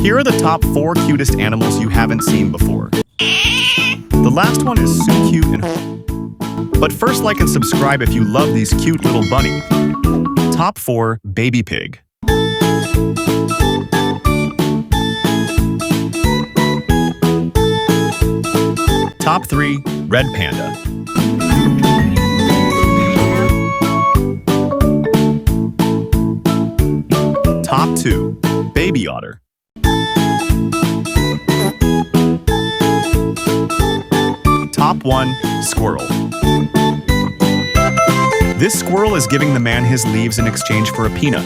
Here are the top 4 cutest animals you haven't seen before. The last one is so cute and... But first, like and subscribe if you love these cute little bunny. Top 4, baby pig. Top 3, red panda. Top 2, baby otter. Top 1, squirrel. This squirrel is giving the man his leaves in exchange for a peanut.